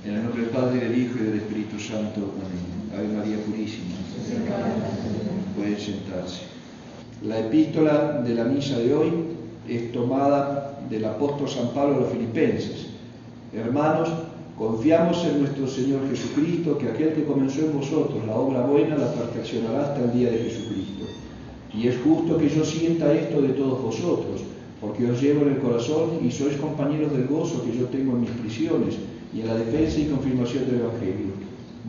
En el nombre del Padre, del Hijo y del Espíritu Santo. Amén. Ave María Purísima. Pueden sentarse. La epístola de la misa de hoy es tomada del apóstol San Pablo a los Filipenses. Hermanos, confiamos en nuestro Señor Jesucristo, que aquel que comenzó en vosotros la obra buena la perfeccionará hasta el día de Jesucristo. Y es justo que yo sienta esto de todos vosotros, porque os llevo en el corazón y sois compañeros del gozo que yo tengo en mis prisiones y en la defensa y confirmación del Evangelio.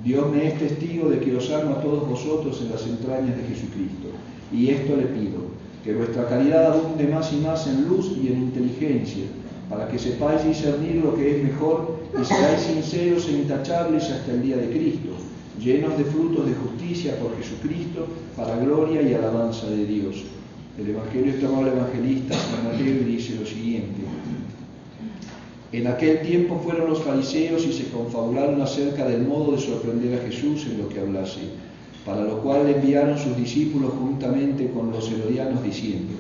Dios me es testigo de que os amo a todos vosotros en las entrañas de Jesucristo. Y esto le pido, que vuestra caridad abunde más y más en luz y en inteligencia, para que sepáis discernir lo que es mejor y seáis sinceros e intachables hasta el día de Cristo, llenos de frutos de justicia por Jesucristo, para gloria y alabanza de Dios. El Evangelio es tomado el evangelista San Mateo y dice lo siguiente: en aquel tiempo fueron los fariseos y se confabularon acerca del modo de sorprender a Jesús en lo que hablase, para lo cual le enviaron sus discípulos juntamente con los herodianos diciendo: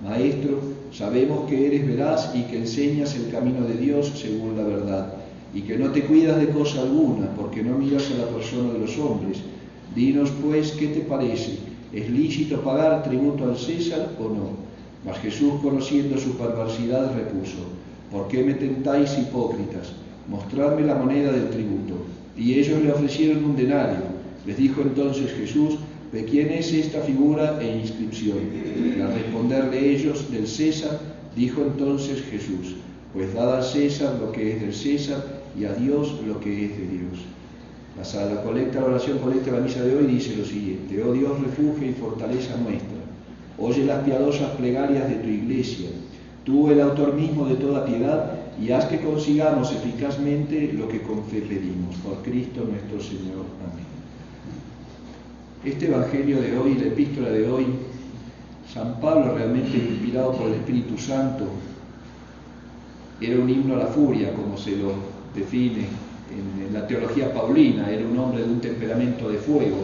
Maestro, sabemos que eres veraz y que enseñas el camino de Dios según la verdad, y que no te cuidas de cosa alguna, porque no miras a la persona de los hombres. Dinos pues, ¿qué te parece? ¿Es lícito pagar tributo al César o no? Mas Jesús, conociendo su perversidad, repuso: ¿por qué me tentáis, hipócritas? Mostradme la moneda del tributo. Y ellos le ofrecieron un denario. Les dijo entonces Jesús: ¿de quién es esta figura e inscripción? Y al responderle ellos: del César. Dijo entonces Jesús: pues dad al César lo que es del César y a Dios lo que es de Dios. La colecta, la oración colecta de la misa de hoy dice lo siguiente: oh Dios, refugio y fortaleza nuestra, oye las piadosas plegarias de tu iglesia, tú el autor mismo de toda piedad, y haz que consigamos eficazmente lo que con fe pedimos. Por Cristo nuestro Señor. Amén. Este Evangelio de hoy, la epístola de hoy, San Pablo, realmente inspirado por el Espíritu Santo, era un himno a la furia, como se lo define en la teología paulina. Era un hombre de un temperamento de fuego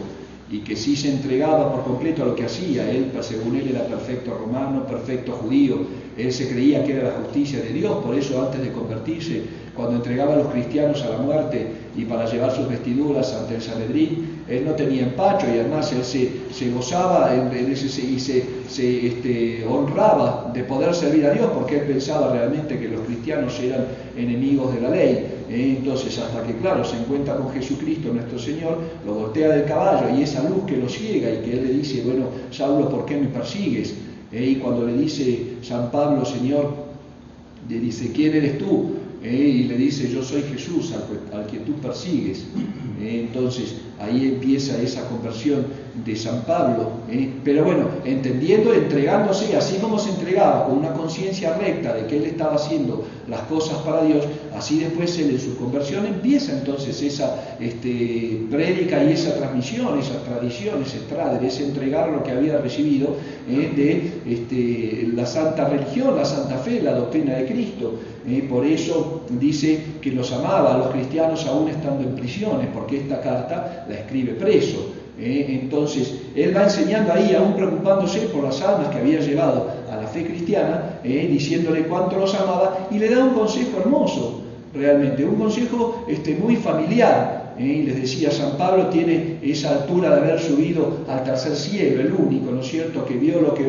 y que sí se entregaba por completo a lo que hacía. Él, según él, era perfecto romano, perfecto judío. Él se creía que era la justicia de Dios, por eso antes de convertirse, cuando entregaba a los cristianos a la muerte y para llevar sus vestiduras ante el Sanedrín, él no tenía empacho y además él se gozaba y se honraba de poder servir a Dios, porque él pensaba realmente que los cristianos eran enemigos de la ley. Entonces, hasta que, claro, se encuentra con Jesucristo nuestro Señor, lo voltea del caballo y esa luz que lo ciega y que él le dice: bueno, Saulo, ¿por qué me persigues? Y cuando le dice San Pablo: Señor, le dice: ¿quién eres tú? Y le dice: yo soy Jesús, al que tú persigues. Entonces ahí empieza esa conversión de San Pablo, pero bueno, entendiendo, entregándose, así como se entregaba con una conciencia recta de que él estaba haciendo las cosas para Dios, así después él en su conversión empieza entonces esa prédica y esa transmisión, esa tradición, ese entregar lo que había recibido de la santa religión, la santa fe, la doctrina de Cristo. Por eso dice que los amaba a los cristianos aún estando en prisiones, porque esta carta la escribe preso. Entonces él va enseñando ahí, aún preocupándose por las almas que había llevado a la fe cristiana, diciéndole cuánto los amaba, y le da un consejo hermoso, realmente, un consejo muy familiar. Y les decía, San Pablo tiene esa altura de haber subido al tercer cielo, el único, ¿no es cierto?, que vio lo que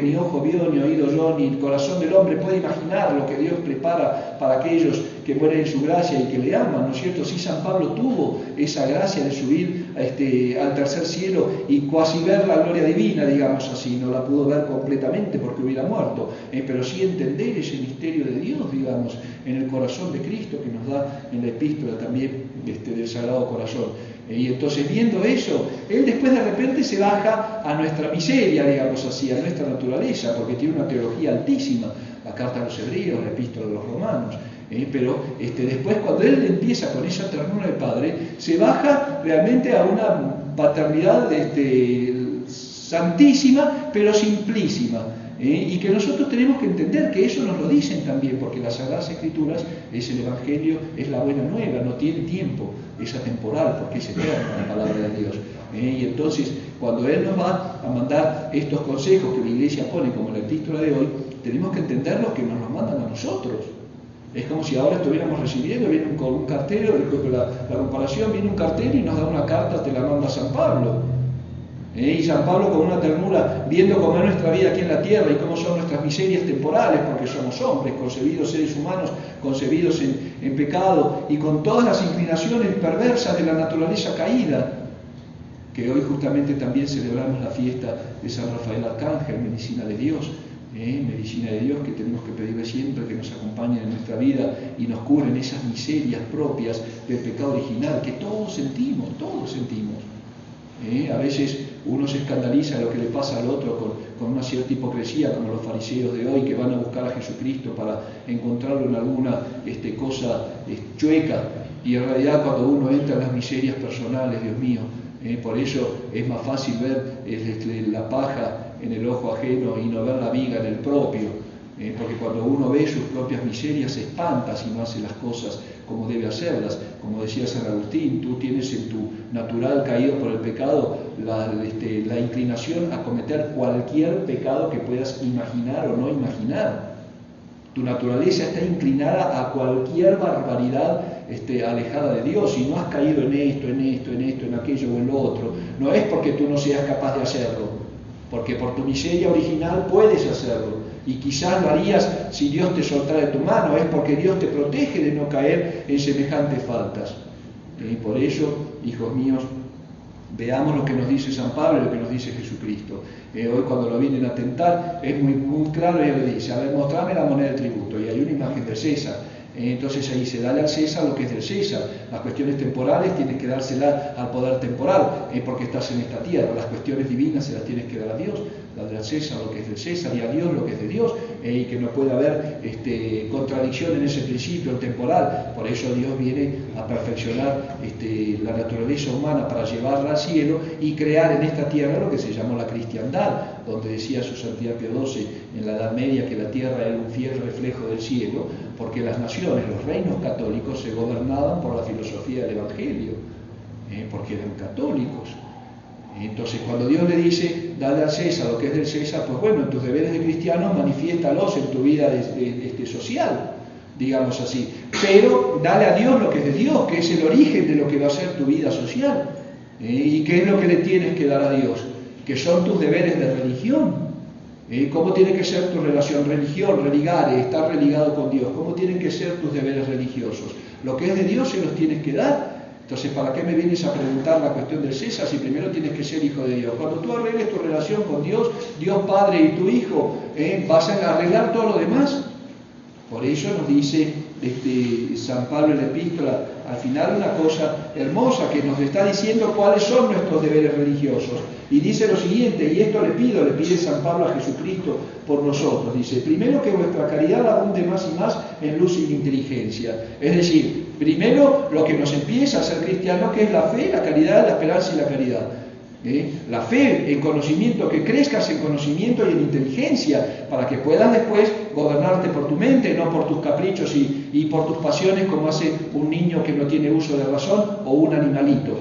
ni ojo vio, ni oído yo, ni el corazón del hombre puede imaginar, lo que Dios prepara para aquellos que mueren en su gracia y que le aman, ¿no es cierto? Sí, San Pablo tuvo esa gracia de subir al tercer cielo y casi ver la gloria divina, digamos así. No la pudo ver completamente porque hubiera muerto, pero sí entender ese misterio de Dios, digamos, en el corazón de Cristo, que nos da en la epístola también del Sagrado Corazón. Y entonces, viendo eso, él después de repente se baja a nuestra miseria, digamos así, a nuestra naturaleza, porque tiene una teología altísima, la carta a los hebreos, la epístola a los romanos. Pero después, cuando él empieza con esa ternura del Padre, se baja realmente a una paternidad santísima, pero simplísima. Y que nosotros tenemos que entender que eso nos lo dicen también, porque las Sagradas Escrituras, es el Evangelio, es la buena nueva, no tiene tiempo, es atemporal, porque es eterna la palabra de Dios. Y entonces, cuando Él nos va a mandar estos consejos que la Iglesia pone como la epístola de hoy, tenemos que entender los que nos los mandan a nosotros. Es como si ahora estuviéramos recibiendo, viene un cartero, la comparación, viene un cartero y nos da una carta, te la manda San Pablo. Y San Pablo con una ternura, viendo cómo es nuestra vida aquí en la tierra y cómo son nuestras miserias temporales, porque somos hombres, concebidos seres humanos, concebidos en pecado y con todas las inclinaciones perversas de la naturaleza caída, que hoy justamente también celebramos la fiesta de San Rafael Arcángel, medicina de Dios, medicina de Dios que tenemos que pedirle siempre que nos acompañe en nuestra vida y nos curen esas miserias propias del pecado original que todos sentimos. A veces uno se escandaliza de lo que le pasa al otro con una cierta hipocresía, como los fariseos de hoy que van a buscar a Jesucristo para encontrarlo en alguna cosa chueca, y en realidad cuando uno entra en las miserias personales, Dios mío, por eso es más fácil ver la paja en el ojo ajeno y no ver la viga en el propio, porque cuando uno ve sus propias miserias se espanta si no hace las cosas como debe hacerlas. Como decía San Agustín, tú tienes en tu natural caído por el pecado la inclinación a cometer cualquier pecado que puedas imaginar o no imaginar. Tu naturaleza está inclinada a cualquier barbaridad alejada de Dios, y no has caído en esto, en aquello o en lo otro. No es porque tú no seas capaz de hacerlo, porque por tu miseria original puedes hacerlo. Y quizás lo harías si Dios te soltara de tu mano, es porque Dios te protege de no caer en semejantes faltas. Por eso, hijos míos, veamos lo que nos dice San Pablo y lo que nos dice Jesucristo. Hoy cuando lo vienen a tentar es muy claro, y él le dice, a ver, mostrame la moneda del tributo, y hay una imagen del César. Entonces ahí se dale al César lo que es del César. Las cuestiones temporales tienes que dárselas al poder temporal, porque estás en esta tierra. Las cuestiones divinas se las tienes que dar a Dios, darle al César lo que es del César y a Dios lo que es de Dios, y que no puede haber contradicción en ese principio temporal. Por eso Dios viene a perfeccionar la naturaleza humana para llevarla al cielo y crear en esta tierra lo que se llamó la cristiandad, donde decía su Santidad Pío XII en la Edad Media que la tierra era un fiel reflejo del cielo, porque las naciones, los reinos católicos se gobernaban por la filosofía del Evangelio, porque eran católicos. Entonces cuando Dios le dice, dale al César lo que es del César, pues bueno, en tus deberes de cristiano manifiéstalos en tu vida social, digamos así. Pero dale a Dios lo que es de Dios, que es el origen de lo que va a ser tu vida social. ¿Y qué es lo que le tienes que dar a Dios? Que son tus deberes de religión. ¿Cómo tiene que ser tu relación? Religión, religare, estar religado con Dios. ¿Cómo tienen que ser tus deberes religiosos? Lo que es de Dios se los tienes que dar. Entonces, ¿para qué me vienes a preguntar la cuestión del César si primero tienes que ser hijo de Dios? Cuando tú arregles tu relación con Dios, Dios Padre y tu Hijo, vas a arreglar todo lo demás. Por eso nos dice San Pablo en la epístola, al final una cosa hermosa, que nos está diciendo cuáles son nuestros deberes religiosos. Y dice lo siguiente, y esto le pide San Pablo a Jesucristo por nosotros. Dice, primero que vuestra caridad abunde más y más en luz y en inteligencia. Es decir, primero lo que nos empieza a ser cristiano, que es la fe, la caridad, la esperanza y la caridad. La fe en conocimiento, que crezcas en conocimiento y en inteligencia, para que puedas después gobernarte por tu mente, no por tus caprichos y por tus pasiones, como hace un niño que no tiene uso de razón, o un animalito,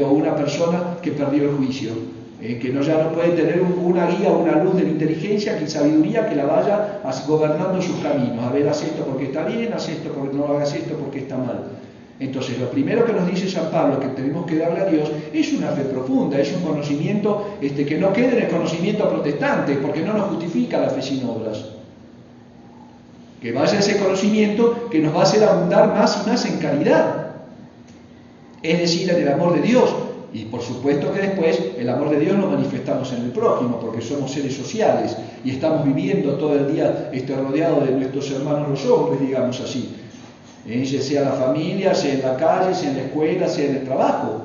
o una persona que perdió el juicio, que ya no puede tener una guía, una luz de la inteligencia, que sabiduría que la vaya gobernando sus caminos. A ver, haz esto porque está bien, haz esto porque no hagas esto porque está mal. Entonces, lo primero que nos dice San Pablo que tenemos que darle a Dios es una fe profunda, es un conocimiento que no quede en el conocimiento protestante, porque no nos justifica la fe sin obras. Que vaya ese conocimiento que nos va a hacer abundar más y más en caridad, es decir, en el amor de Dios. Y por supuesto que después el amor de Dios lo manifestamos en el prójimo, porque somos seres sociales y estamos viviendo todo el día rodeados de nuestros hermanos los hombres, digamos así. Sea la familia, sea en la calle, sea en la escuela, sea en el trabajo.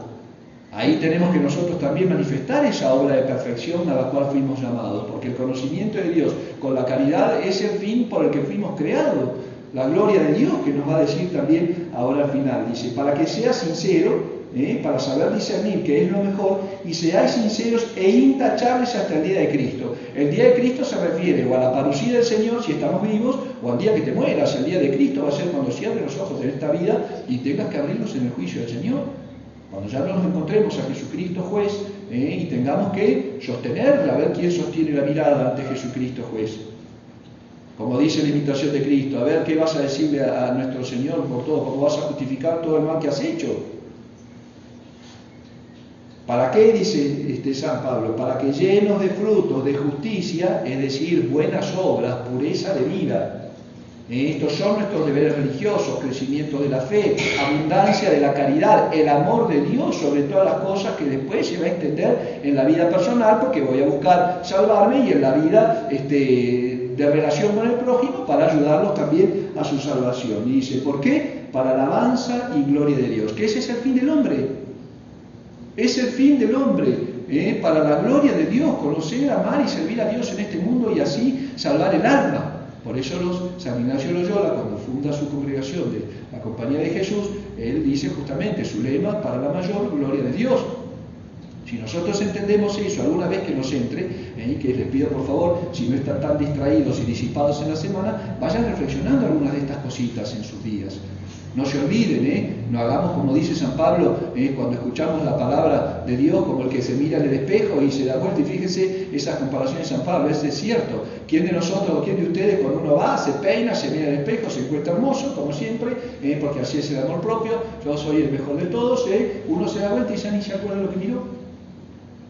Ahí tenemos que nosotros también manifestar esa obra de perfección a la cual fuimos llamados, porque el conocimiento de Dios con la caridad es el fin por el que fuimos creados. La gloria de Dios, que nos va a decir también ahora al final, dice, para que seas sincero, para saber discernir qué es lo mejor, y seáis sinceros e intachables hasta el día de Cristo. El día de Cristo se refiere o a la parucía del Señor, si estamos vivos, o al día que te mueras. El día de Cristo va a ser cuando cierres los ojos de esta vida y tengas que abrirlos en el juicio del Señor. Cuando ya nos encontremos a Jesucristo juez, y tengamos que sostenerla, a ver quién sostiene la mirada ante Jesucristo juez. Como dice la imitación de Cristo, a ver qué vas a decirle a nuestro Señor por todo, cómo vas a justificar todo el mal que has hecho. ¿Para qué? Dice San Pablo, para que llenos de frutos de justicia, es decir, buenas obras, pureza de vida. Estos son nuestros deberes religiosos: crecimiento de la fe, abundancia de la caridad, el amor de Dios sobre todas las cosas, que después se va a extender en la vida personal, porque voy a buscar salvarme, y en la vida de relación con el prójimo, para ayudarlos también a su salvación. Y dice, ¿por qué? Para alabanza y gloria de Dios. Que ese es el fin del hombre. Es el fin del hombre, para la gloria de Dios, conocer, amar y servir a Dios en este mundo, y así salvar el alma. Por eso San Ignacio Loyola, cuando funda su congregación de la Compañía de Jesús, él dice justamente su lema: para la mayor gloria de Dios. Si nosotros entendemos eso alguna vez que nos entre, que les pido por favor, si no están tan distraídos y disipados en la semana, vayan reflexionando algunas de estas cositas en sus días. No se olviden, no hagamos como dice San Pablo, cuando escuchamos la palabra de Dios, como el que se mira en el espejo y se da vuelta. Y fíjense esa comparación de San Pablo, es cierto. ¿Quién de nosotros o quién de ustedes, cuando uno va, se peina, se mira en el espejo, se encuentra hermoso, como siempre, porque así es el amor propio, yo soy el mejor de todos, uno se da vuelta y ya ni se acuerda de lo que miró?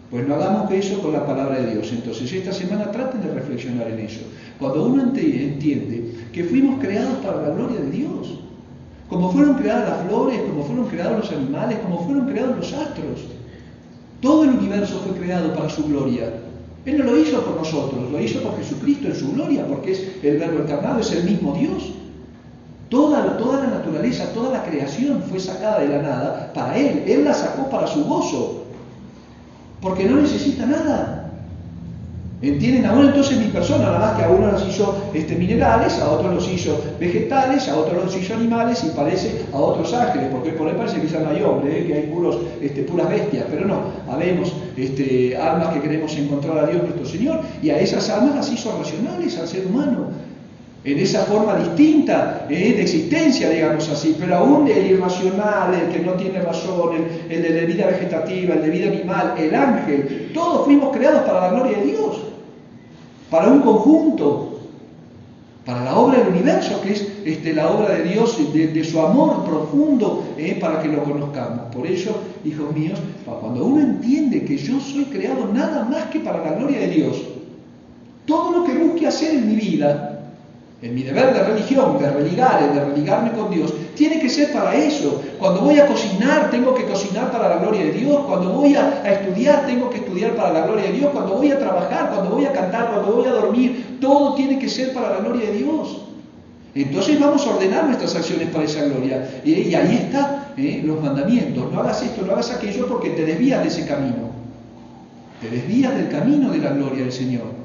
Pues no hagamos que eso con la palabra de Dios. Entonces esta semana traten de reflexionar en eso. Cuando uno entiende que fuimos creados para la gloria de Dios, como fueron creadas las flores, como fueron creados los animales, como fueron creados los astros. Todo el universo fue creado para su gloria. Él no lo hizo por nosotros, lo hizo por Jesucristo en su gloria, porque es el Verbo encarnado, es el mismo Dios. Toda la naturaleza, toda la creación fue sacada de la nada para Él. Él la sacó para su gozo, porque no necesita nada. ¿Entienden? Ahora entonces mi persona, nada más que a uno los hizo minerales, a otros los hizo vegetales, a otros los hizo animales, y parece a otros ángeles, porque por ahí parece que ya no hay hombre, que hay puras bestias, pero no, habemos almas que queremos encontrar a Dios nuestro Señor, y a esas almas las hizo racionales al ser humano, en esa forma distinta de existencia, digamos así, pero aún el irracional, el que no tiene razón, el de vida vegetativa, el de vida animal, el ángel, todos fuimos creados para la gloria de Dios, para un conjunto, para la obra del universo, que es la obra de Dios, de su amor profundo, para que lo conozcamos. Por eso, hijos míos, cuando uno entiende que yo soy creado nada más que para la gloria de Dios, todo lo que busque hacer en mi vida, en mi deber de religión, de religarme con Dios, tiene que ser para eso. Cuando voy a cocinar, tengo que cocinar para la gloria de Dios. Cuando voy a estudiar, tengo que estudiar para la gloria de Dios. Cuando voy a trabajar, cuando voy a cantar, cuando voy a dormir, todo tiene que ser para la gloria de Dios. Entonces vamos a ordenar nuestras acciones para esa gloria. Y ahí están los mandamientos. No hagas esto, no hagas aquello, porque te desvías de ese camino. Te desvías del camino de la gloria del Señor.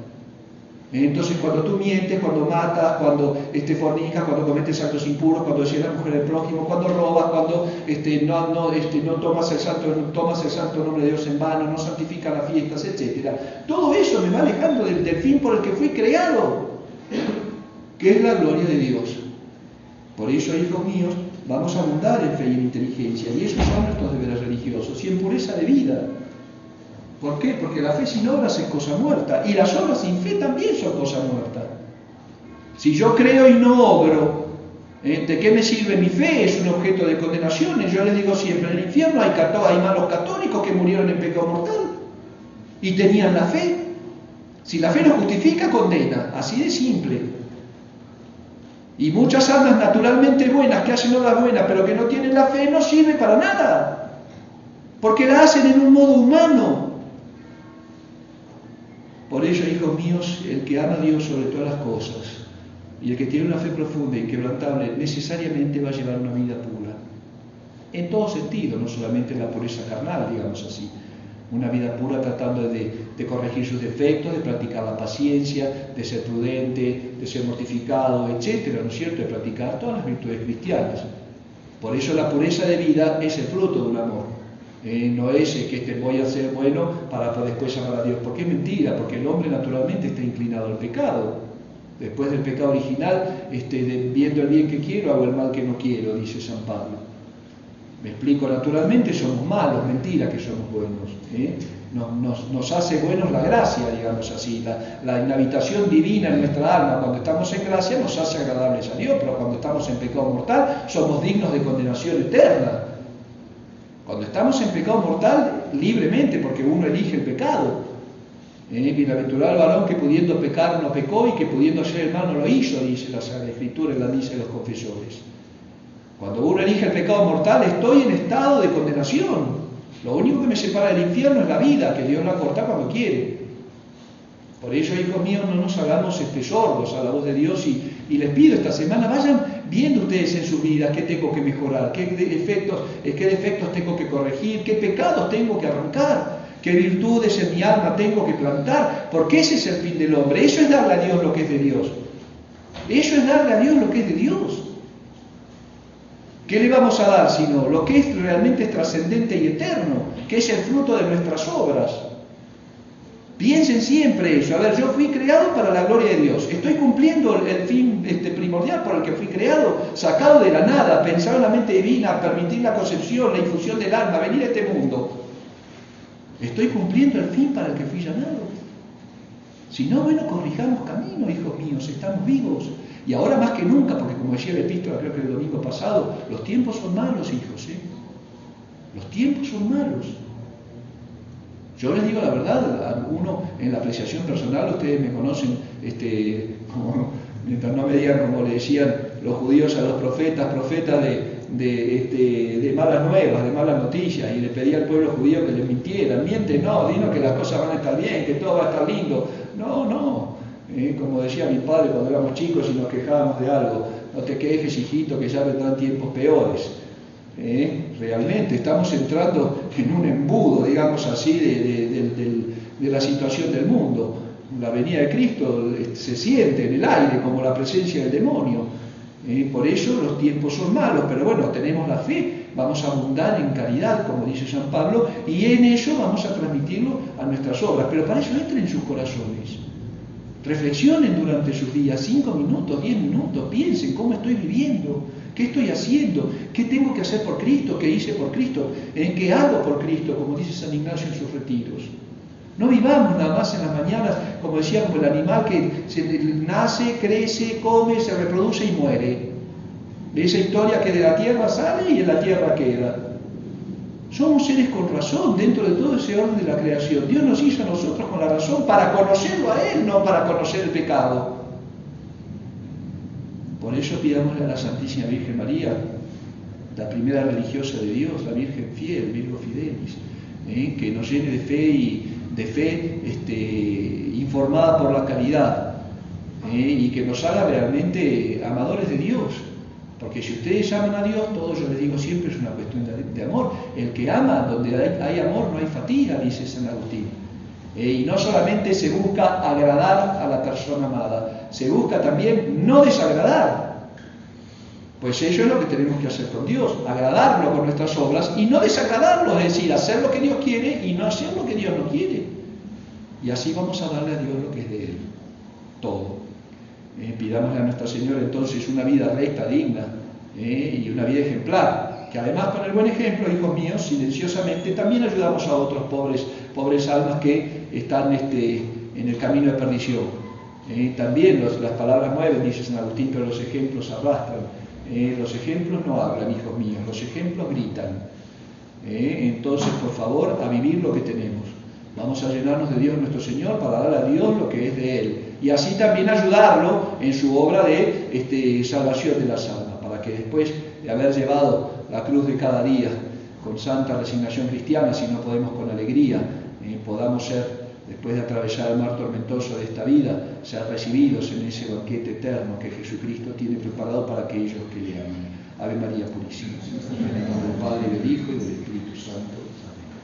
Entonces cuando tú mientes, cuando matas, cuando fornicas, cuando cometes actos impuros, cuando deseas a la mujer del prójimo, cuando robas, cuando no tomas el santo nombre de Dios en vano, no santificas las fiestas, etc. Todo eso me va alejando del fin por el que fui creado, que es la gloria de Dios. Por eso, hijos míos, vamos a abundar en fe y en inteligencia, y esos son nuestros deberes religiosos, y en pureza de vida. ¿Por qué? Porque la fe sin obras es cosa muerta, y las obras sin fe también son cosa muerta. Si yo creo y no obro, ¿de qué me sirve mi fe? Es un objeto de condenaciones. Yo les digo siempre, en el infierno hay malos católicos que murieron en pecado mortal y tenían la fe. Si la fe no justifica, condena, así de simple. Y muchas almas naturalmente buenas, que hacen obras buenas, pero que no tienen la fe, no sirve para nada, porque la hacen en un modo humano. Por ello, hijos míos, el que ama a Dios sobre todas las cosas y el que tiene una fe profunda e inquebrantable necesariamente va a llevar una vida pura. En todo sentido, no solamente en la pureza carnal, digamos así. Una vida pura tratando de corregir sus defectos, de practicar la paciencia, de ser prudente, de ser mortificado, etcétera, ¿no es cierto? De practicar todas las virtudes cristianas. Por eso la pureza de vida es el fruto de un amor. No es que voy a ser bueno para después amar a Dios, porque es mentira, porque el hombre naturalmente está inclinado al pecado. Después del pecado original, viendo el bien que quiero, hago el mal que no quiero, dice San Pablo. Me explico, naturalmente somos malos, mentira que somos buenos. Nos hace buenos la gracia, digamos así, la inhabitación divina en nuestra alma. Cuando estamos en gracia nos hace agradables a Dios, pero cuando estamos en pecado mortal somos dignos de condenación eterna. Cuando estamos en pecado mortal, libremente, porque uno elige el pecado. Bienaventurado el varón que pudiendo pecar no pecó y que pudiendo hacer el mal no lo hizo, dice la Sagrada Escritura y la dicen los confesores. Cuando uno elige el pecado mortal, estoy en estado de condenación. Lo único que me separa del infierno es la vida, que Dios la corta cuando quiere. Por ello, hijos míos, no nos hagamos sordos a la voz de Dios y les pido esta semana, vayan viendo ustedes en sus vidas qué tengo que mejorar, qué defectos tengo que corregir, qué pecados tengo que arrancar, qué virtudes en mi alma tengo que plantar, porque ese es el fin del hombre. Eso es darle a Dios lo que es de Dios. Eso es darle a Dios lo que es de Dios. ¿Qué le vamos a dar sino lo que es realmente trascendente y eterno, que es el fruto de nuestras obras? Piensen siempre eso. A ver, yo fui creado para la gloria de Dios. Estoy cumpliendo el fin primordial por el que fui creado, sacado de la nada, pensado en la mente divina, permitir la concepción, la infusión del alma, venir a este mundo. Estoy cumpliendo el fin para el que fui llamado. Si no, bueno, corrijamos camino, hijos míos, estamos vivos. Y ahora más que nunca, porque como decía la epístola, creo que el domingo pasado, los tiempos son malos, hijos, Los tiempos son malos. Yo les digo la verdad, uno en la apreciación personal, ustedes me conocen, mientras no me digan como le decían los judíos a los profetas de malas nuevas, de malas noticias, y le pedía al pueblo judío que les mintieran. Miente, no, dinos que las cosas van a estar bien, que todo va a estar lindo. No. Como decía mi padre cuando éramos chicos y nos quejábamos de algo, no te quejes, hijito, que ya vendrán tiempos peores. Realmente estamos entrando en un embudo, digamos así, de la situación del mundo. La venida de Cristo se siente en el aire como la presencia del demonio. Por eso los tiempos son malos, pero bueno, tenemos la fe, vamos a abundar en caridad, como dice San Pablo, y en eso vamos a transmitirlo a nuestras obras. Pero para eso entren en sus corazones. Reflexionen durante sus días, 5 minutos, 10 minutos, piensen cómo estoy viviendo, qué estoy haciendo, qué tengo que hacer por Cristo, qué hice por Cristo, qué hago por Cristo, como dice San Ignacio en sus retiros. No vivamos nada más en las mañanas, como decía, como el animal que nace, crece, come, se reproduce y muere. De esa historia que de la tierra sale y en la tierra queda. Somos seres con razón dentro de todo ese orden de la creación. Dios nos hizo a nosotros con la razón para conocerlo a Él, no para conocer el pecado. Por eso pidámosle a la Santísima Virgen María, la primera religiosa de Dios, la Virgen fiel, Virgo Fidelis, que nos llene de fe informada por la caridad, y que nos haga realmente amadores de Dios. Porque si ustedes aman a Dios, todo, yo les digo siempre, es una cuestión de amor. El que ama, donde hay amor no hay fatiga, dice San Agustín. Y no solamente se busca agradar a la persona amada, se busca también no desagradar. Pues eso es lo que tenemos que hacer con Dios, agradarlo con nuestras obras y no desagradarlo, es decir, hacer lo que Dios quiere y no hacer lo que Dios no quiere. Y así vamos a darle a Dios lo que es de Él, todo. Pidámosle a Nuestra Señora entonces una vida recta, digna, y una vida ejemplar, que además con el buen ejemplo, hijos míos, silenciosamente también ayudamos a otros pobres almas que están en el camino de perdición. También las palabras mueven, dice San Agustín, pero los ejemplos arrastran. Los ejemplos no hablan, hijos míos, los ejemplos gritan. Entonces, por favor, a vivir lo que tenemos. Vamos a llenarnos de Dios nuestro Señor para dar a Dios lo que es de Él. Y así también ayudarlo en su obra de salvación de las almas, para que después de haber llevado la cruz de cada día con santa resignación cristiana, si no podemos con alegría, podamos ser, después de atravesar el mar tormentoso de esta vida, ser recibidos en ese banquete eterno que Jesucristo tiene preparado para aquellos que le aman. Ave María Purísima, en el nombre del Padre, y del Hijo, y del Espíritu Santo. Amén.